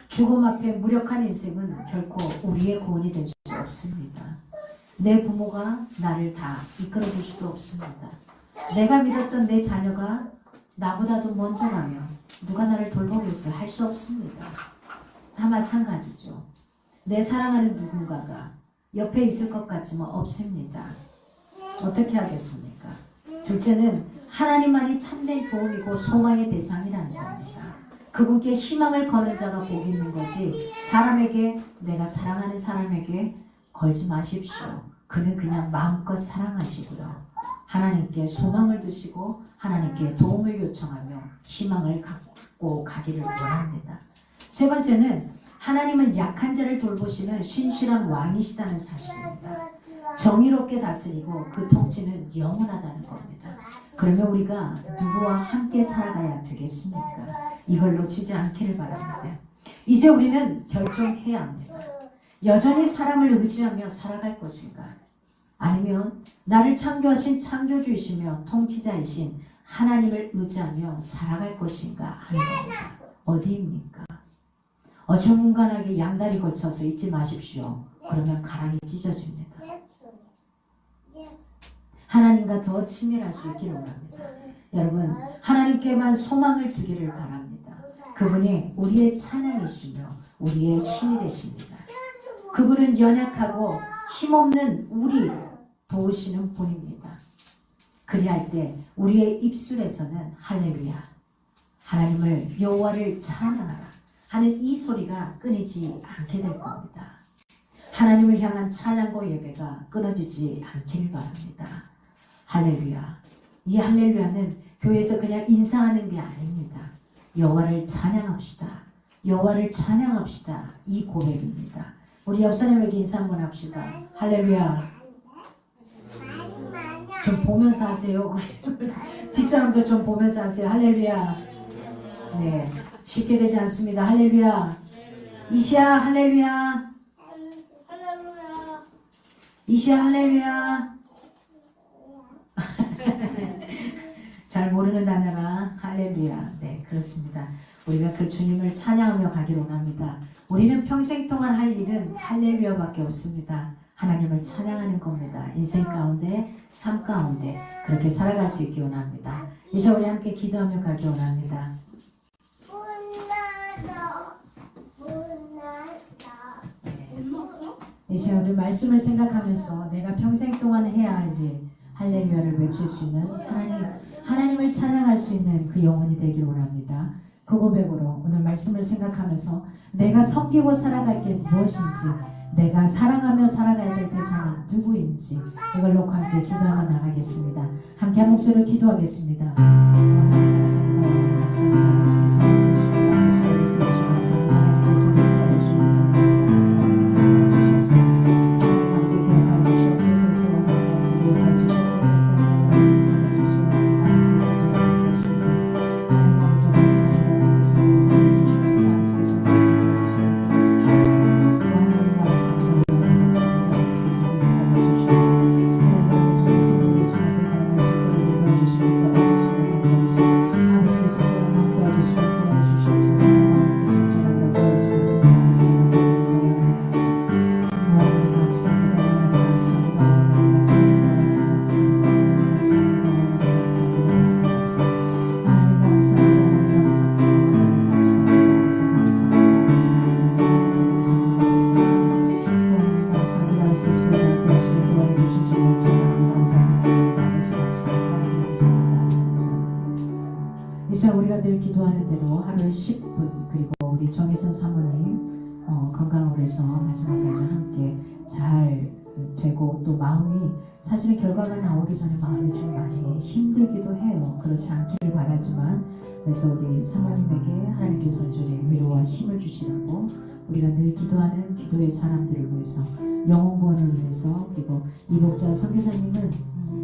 죽음 앞에 무력한 인생은 결코 우리의 구원이 될 수 없습니다. 내 부모가 나를 다 이끌어줄 수도 없습니다. 내가 믿었던 내 자녀가 나보다도 먼저 가면 누가 나를 돌보겠어요? 할 수 없습니다. 다 마찬가지죠. 내 사랑하는 누군가가 옆에 있을 것 같지만 없습니다. 어떻게 하겠습니까? 둘째는 하나님만이 참된 도움이고 소망의 대상이라는 겁니다. 그분께 희망을 거는 자가 복이 있는 거지 사람에게 내가 사랑하는 사람에게 걸지 마십시오. 그는 그냥 마음껏 사랑하시고요. 하나님께 소망을 두시고 하나님께 도움을 요청하며 희망을 갖고 가기를 원합니다. 세 번째는 하나님은 약한 자를 돌보시는 신실한 왕이시다는 사실입니다. 정의롭게 다스리고 그 통치는 영원하다는 겁니다. 그러면 우리가 누구와 함께 살아가야 되겠습니까? 이걸 놓치지 않기를 바랍니다. 이제 우리는 결정해야 합니다. 여전히 사람을 의지하며 살아갈 것인가? 아니면 나를 창조하신 창조주이시며 통치자이신 하나님을 의지하며 살아갈 것인가 하는 겁니다. 어디입니까? 어중간하게 양다리 걸쳐서 잊지 마십시오. 그러면 가랑이 찢어집니다. 하나님과 더 친밀할 수 있기를 원합니다. 여러분, 하나님께만 소망을 두기를 바랍니다. 그분이 우리의 찬양이시며 우리의 힘이 되십니다. 그분은 연약하고 힘없는 우리를 도우시는 분입니다. 그리할 때 우리의 입술에서는 할렐루야, 하나님을 여호와를 찬양하라 하는 이 소리가 끊이지 않게 될 겁니다. 하나님을 향한 찬양과 예배가 끊어지지 않기를 바랍니다. 할렐루야. 이 할렐루야는 교회에서 그냥 인사하는 게 아닙니다. 여호와를 찬양합시다. 여호와를 찬양합시다. 이 고백입니다. 우리 옆 사람에게 인사 한번 합시다. 할렐루야. 좀 보면서 하세요. 뒷사람도 좀 보면서 하세요. 할렐루야. 네, 쉽게 되지 않습니다. 할렐루야. 이시야 할렐루야. 이시야 할렐루야. 잘 모르는 단어라. 할렐루야. 네, 그렇습니다. 우리가 그 주님을 찬양하며 가기를 원합니다. 우리는 평생 동안 할 일은 할렐루야밖에 없습니다. 하나님을 찬양하는 겁니다. 인생 가운데, 삶 가운데 그렇게 살아갈 수 있기 원합니다. 이제 우리 함께 기도하며 가기 원합니다. 이제 우리 말씀을 생각하면서 내가 평생 동안 해야 할 일, 할렐루야를 외칠 수 있는 하나님을 찬양할 수 있는 그 영혼이 되기를 원합니다. 그 고백으로 오늘 말씀을 생각하면서 내가 섬기고 살아갈 게 무엇인지, 내가 사랑하며 살아가야 될 대상은 누구인지 이걸 놓고 함께 기도하며 나가겠습니다. 함께 한 목소리로 기도하겠습니다. 하나님 감사합니다. 이제 우리가 늘 기도하는 대로 하루에 10분, 그리고 우리 정혜선 사모님 건강으로 해서 마지막까지 함께 잘 되고, 또 마음이 사실은 결과가 나오기 전에 마음이 좀 많이 힘들기도 해요. 그렇지 않기를 바라지만, 그래서 우리 사모님에게 하나님께서 온전히 위로와 힘을 주시라고 우리가 늘 기도하는 기도의 사람들을 위해서, 영혼 구원을 위해서, 그리고 이복자 선교사님은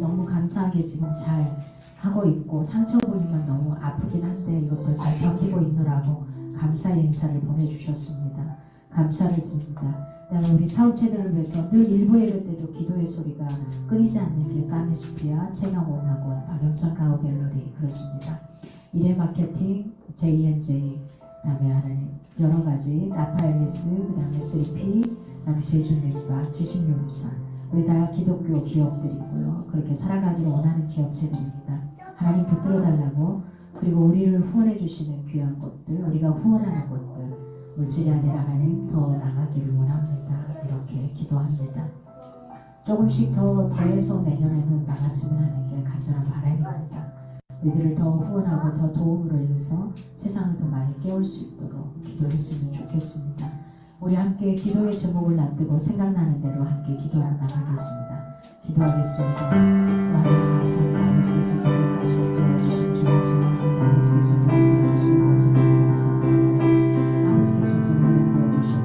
너무 감사하게 지금 잘 하고 있고 상처 보이면 너무 아프긴 한데 이것도 잘 견디고 있노라고 감사의 인사를 보내주셨습니다. 감사를 드립니다. 그다음에 우리 사업체들을 위해서 늘 일부 예배 때도 기도의 소리가 끊이지 않는 게 까미수피아, 체감원학원, 박영천 가오갤러리 그렇습니다. 이레 마케팅, JNJ, 그다음에 하나님 여러 가지 라파엘리스, 그다음에 3P, 그다음에 제주민박, 지식용사, 우리 다 기독교 기업들이고요. 그렇게 살아가기를 원하는 기업체들입니다. 하나님 붙들어 달라고, 그리고 우리를 후원해 주시는 귀한 것들, 우리가 후원하는 것들, 물질이 아니라 하나님 더 나가기를 원합니다. 이렇게 기도합니다. 조금씩 더 더해서 내년에는 나갔으면 하는 게 간절한 바람입니다. 우리들을 더 후원하고 더 도움으로 인해서 세상을 더 많이 깨울 수 있도록 기도했으면 좋겠습니다. 우리 함께 기도의 제목을 놔두고 생각나는 대로 함께 기도하며 나가겠습니다. 기도하겠습니다. 하나님 감사합니다. 아버지께서 저희를 다시 도와주신 주님 지나고 아버지께서 저희를 도와주신 아버지 감사합니다. 아버지께서 저희를 도와주신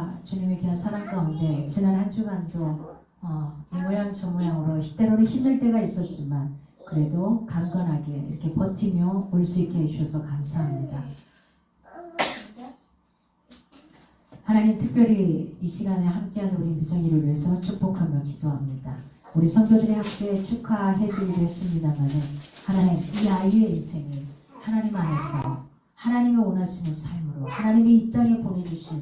우리가 주님의 귀한 사랑 가운데 지난 한 주간도 이 모양 저 모양으로 때로는 힘들 때가 있었지만 그래도 강건하게 이렇게 버티며 올 수 있게 해주셔서 감사합니다. 하나님 특별히 이 시간에 함께하는 우리 미정이를 위해서 축복하며 기도합니다. 우리 성도들이 함께 축하해 주기로 했습니다만 하나님 이 아이의 인생이 하나님 안에서 하나님이 원하시는 삶으로 하나님이 이 땅에 보내주신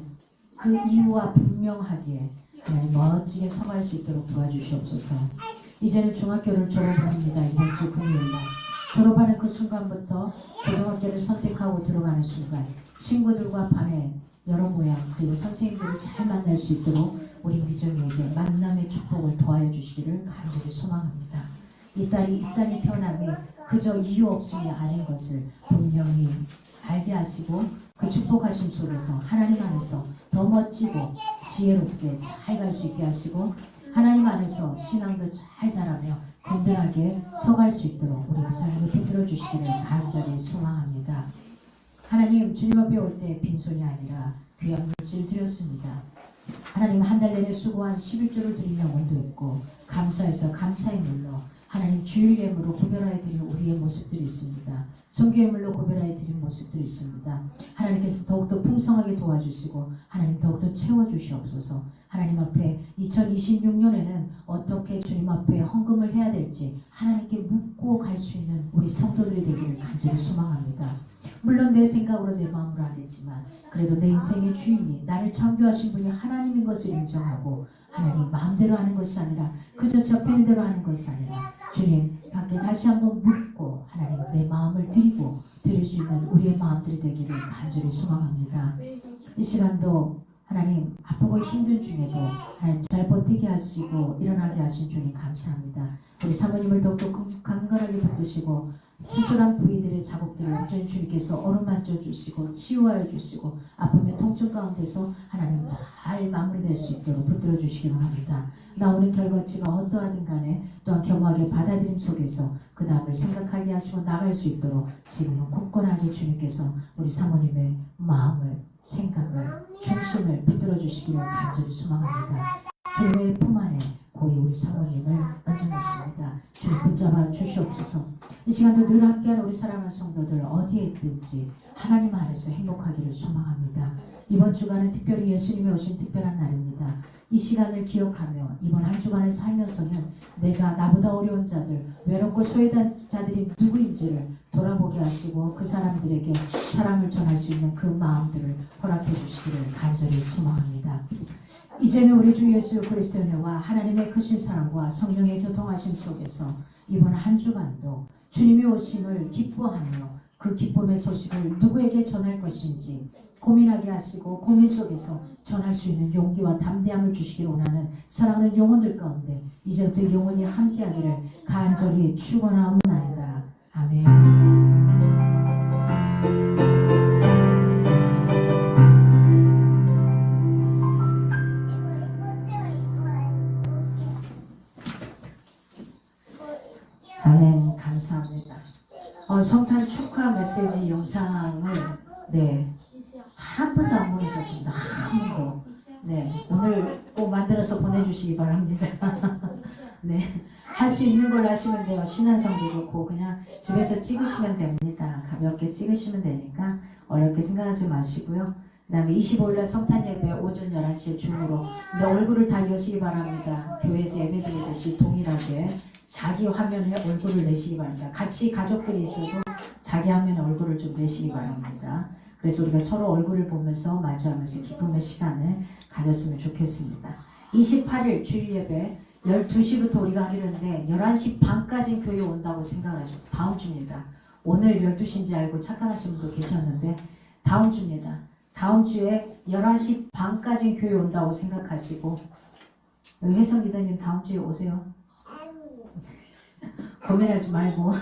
그 이유와 분명하게 하나님 멋지게 성할 수 있도록 도와주시옵소서. 이제는 중학교를 졸업합니다. 이번 주 금요일날 졸업하는 그 순간부터 고등학교를 선택하고 들어가는 순간 친구들과 반에 여러 모양 그리고 선생님들을 잘 만날 수 있도록 우리 미정이에게 만남의 축복을 더하여 주시기를 간절히 소망합니다. 이 딸이 태어남이 그저 이유 없음이 아닌 것을 분명히 알게 하시고 그 축복하심 속에서 하나님 안에서 더 멋지고 지혜롭게 잘 갈 수 있게 하시고 하나님 안에서 신앙도 잘 자라며 든든하게 서갈 수 있도록 우리 미정이를 붙들어 주시기를 간절히 소망합니다. 하나님 주님 앞에 올 때 빈손이 아니라 귀한 물질 드렸습니다. 하나님 한 달 내내 수고한 11조를 드리는 영혼도 있고 감사해서 감사의 물로 하나님 주일 예물로 구별하여 드린 우리의 모습들이 있습니다. 성교 예물로 구별하여 드린 모습들이 있습니다. 하나님께서 더욱더 풍성하게 도와주시고 하나님 더욱더 채워주시옵소서. 하나님 앞에 2026년에는 어떻게 주님 앞에 헌금을 해야 될지 하나님께 묻고 갈 수 있는 우리 성도들이 되기를 간절히 소망합니다. 물론 내 생각으로 내 마음으로 하겠지만 그래도 내 인생의 주인이 나를 창조하신 분이 하나님인 것을 인정하고 하나님 마음대로 하는 것이 아니라 그저 접히는 대로 하는 것이 아니라 주님 밖에 다시 한번 묻고 하나님 내 마음을 드릴 수 있는 우리의 마음들이 되기를 간절히 소망합니다. 이 시간도 하나님 아프고 힘든 중에도 하나님 잘 버티게 하시고 일어나게 하신 주님 감사합니다. 우리 사모님을 더욱더 강건하게 붙드시고 수술한 부위들의 자국들을 온전히 주님께서 어루만져 주시고 치유하여 주시고 아픔의 통증 가운데서 하나님 잘 마무리될 수 있도록 붙들어 주시기 바랍니다. 나오는 결과치가 어떠하든 간에 또한 겸허하게 받아들임 속에서 그 다음을 생각하게 하시고 나갈 수 있도록 지금은 굳건하게 주님께서 우리 사모님의 마음을 생각을 중심을 붙들어 주시기를 간절히 소망합니다. 주님의 품 안에 고이 우리 사모님을 얹어놓습니다. 주님 붙잡아 주시옵소서. 이 시간도 늘 함께하는 우리 사랑하는 성도들 어디에 있든지 하나님 안에서 행복하기를 소망합니다. 이번 주간은 특별히 예수님이 오신 특별한 날입니다. 이 시간을 기억하며 이번 한 주간을 살면서는 내가 나보다 어려운 자들, 외롭고 소외된 자들이 누구인지를 돌아보게 하시고 그 사람들에게 사랑을 전할 수 있는 그 마음들을 허락해 주시기를 간절히 소망합니다. 이제는 우리 주 예수 그리스도의 은혜와 하나님의 크신 사랑과 성령의 교통하심 속에서 이번 한 주간도 주님이 오심을 기뻐하며 그 기쁨의 소식을 누구에게 전할 것인지 고민하게 하시고 고민 속에서 전할 수 있는 용기와 담대함을 주시기를 원하는 사랑하는 영혼들 가운데 이제부터 영원히 함께하기를 간절히 축원하옵나이다. 아멘. 아멘. 감사합니다. 성탄 축하 메시지 영상을 한 번도 안 보내셨습니다. 한 번도. 오늘 꼭 만들어서 보내주시기 바랍니다. 할 수 있는 걸로 하시면 돼요. 신한상도 좋고 그냥 집에서 찍으시면 됩니다. 가볍게 찍으시면 되니까 어렵게 생각하지 마시고요. 그 다음에 25일날 성탄 예배 오전 11시에 줌으로 내 얼굴을 다 여시기 바랍니다. 교회에서 예배 드리듯이 동일하게 자기 화면에 얼굴을 내시기 바랍니다. 같이 가족들이 있어도 자기 화면에 얼굴을 좀 내시기 바랍니다. 그래서 우리가 서로 얼굴을 보면서 마주하면서 기쁨의 시간을 가졌으면 좋겠습니다. 28일 주일 예배 12시부터 우리가 하기로 했는데 11시 반까지 교회 온다고 생각하시고 다음 주입니다. 오늘 12시인지 알고 착각하신 분도 계셨는데 다음 주입니다. 다음 주에 11시 반까지 교회 온다고 생각하시고 혜성 리더님 다음 주에 오세요. 고민하지 말고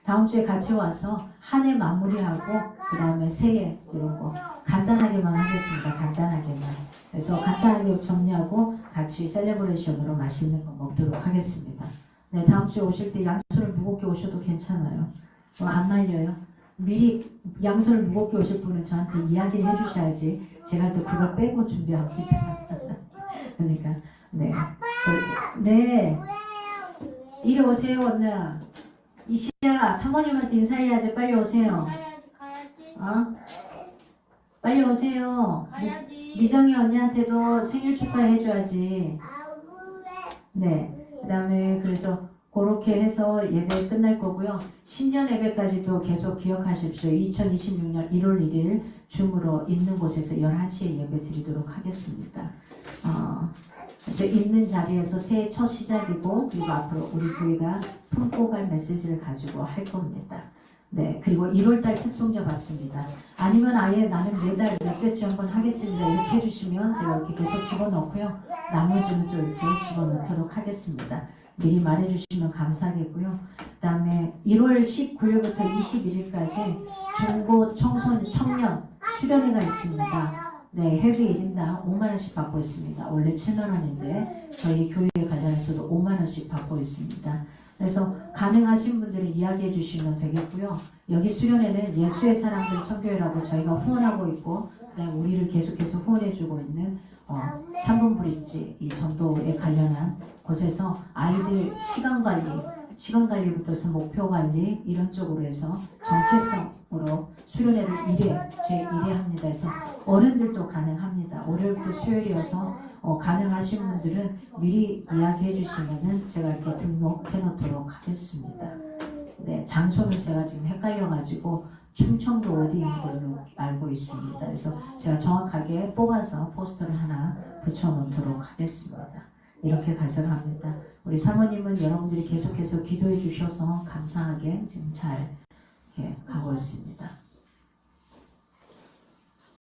다음 주에 같이 와서 한 해 마무리하고 그 다음에 새해 이런 거 간단하게만 하겠습니다. 간단하게만. 그래서 간단하게 정리하고 같이 셀레브레이션으로 맛있는 거 먹도록 하겠습니다. 다음 주에 오실 때 양손을 무겁게 오셔도 괜찮아요. 안 말려요. 미리 양손을 무겁게 오실 분은 저한테 이야기를 해주셔야지 제가 또 그걸 빼고 준비합니다. 그러니까 네. 네. 이리 오세요 언니야. 이시야 사모님한테 인사해야지. 빨리 오세요. 어? 빨리 오세요. 미정이 언니한테도 생일 축하해줘야지. 네. 그 다음에 그래서 그렇게 해서 예배 끝날 거고요. 신년 예배까지도 계속 기억하십시오. 2026년 1월 1일 줌으로 있는 곳에서 11시에 예배 드리도록 하겠습니다. 그래서 있는 자리에서 새해 첫 시작이고 그리고 앞으로 우리 교회가 품고 갈 메시지를 가지고 할 겁니다. 네, 그리고 1월달 특송자 받습니다. 아니면 아예 나는 매달 몇째 주 한번 하겠습니다. 이렇게 해주시면 제가 이렇게 계속 집어넣고요. 나머지는 또 이렇게 집어넣도록 하겠습니다. 미리 말해주시면 감사하겠고요. 그 다음에 1월 19일부터 21일까지 중고 청소년 청년 수련회가 있습니다. 네, 회비 1인당 5만원씩 받고 있습니다. 원래 7만원인데 저희 교회에 관련해서도 5만원씩 받고 있습니다. 그래서 가능하신 분들은 이야기해 주시면 되겠고요. 여기 수련회는 예수의 사람들 선교회라고 저희가 후원하고 있고 그다음에 우리를 계속해서 후원해 주고 있는 3분 브릿지 이 전도에 관련한 곳에서 아이들 시간 관리부터 해서 목표 관리 이런 쪽으로 해서 정체성으로 수련회를 제1회 합니다. 그래서 어른들도 가능합니다. 월요일부터 수요일이어서 가능하신 분들은 미리 이야기해 주시면은 제가 이렇게 등록해 놓도록 하겠습니다. 네, 장소는 제가 지금 헷갈려가지고 충청도 어디 있는 걸로 알고 있습니다. 그래서 제가 정확하게 뽑아서 포스터를 하나 붙여 놓도록 하겠습니다. 이렇게 가져갑니다. 우리 사모님은 여러분들이 계속해서 기도해 주셔서 감사하게 지금 잘 가고 있습니다.